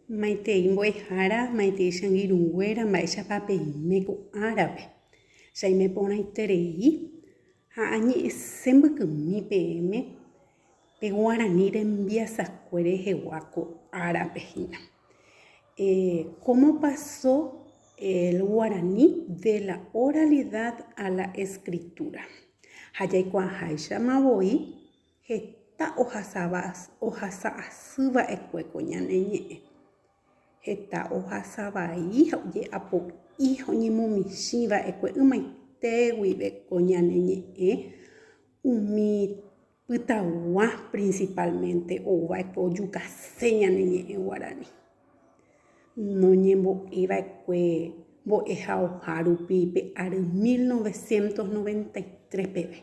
Maitei mbo'ehára, maitei changirũnguéra mba'éichapa peime ko árape. Chaime porãiterei ha añe'ẽse mbykymi peẽme pe Guarani rembiasakue rehegua ko árapehína. ¿Cómo pasó el guaraní de la oralidad a la escritura? Ha jaikuaaháicha mavoi heta ohasa'asýva'ekuéko ñane ñe'ẽ. Heta ohasavai ha oje'apo'i ha oñemomichĩva'ekue ymaitéguiveko ñane ñe'ẽ umi pytagua principalmente ouva'ekue ojukase ñane ñe'ẽ Guarani. Noñembo'eva'ekue mbo'ehaoha rupi pe ary 1993 peve.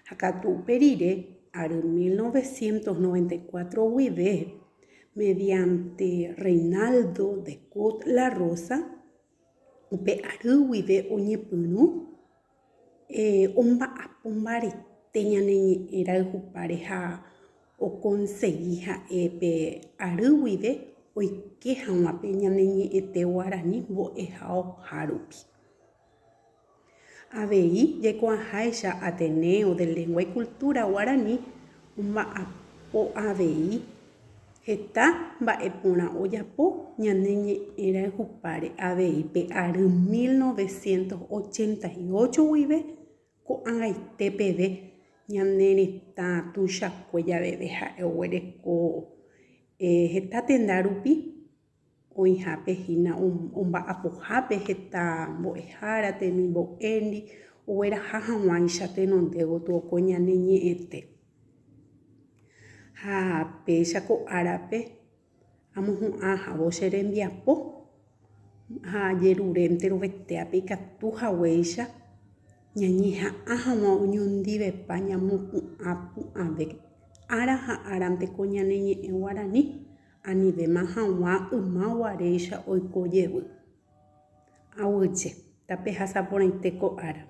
Ha katu upe rire ary 1994 guive mediante Reinaldo de Kut La Rosa upe ary guive oñepyrũ omba'apo mbarete ñane ñe'ẽ rayhupáre ha oconsegui ha'e pe ary guive oike hag̃uápe ñane ñe'ẽte Guarani mbo'ehaoha rupi. Avei jaikuaaháicha Ateneo de Lengua y Cultura Guarani omba'apo avei heta mba'e porã ojapo ñane ñe'ẽ rayhupáre avei pe ary 1988 guive ko'ag̃aite peve ñane retã tuichakue javeve ha'e oguereko heta tenda rupi oĩhápehína omba'apohápe heta mbo'ehára temimbo'éndi ogueraha hag̃uáicha tenondéguako ñane ñe'ẽte. Ha péicha ko árape amohu'ãhávo che rembiapo ha jerurénte rovetéape ikatuhaguéicha ñañeha'ã hag̃ua oñondivepa ñamopu'ãpu'ãve ára ha áranteko ñane ñe'ẽ Guarani anivéma hag̃ua ymaguaréicha oikojevy. Aguyje tape hasaporãite ko ára.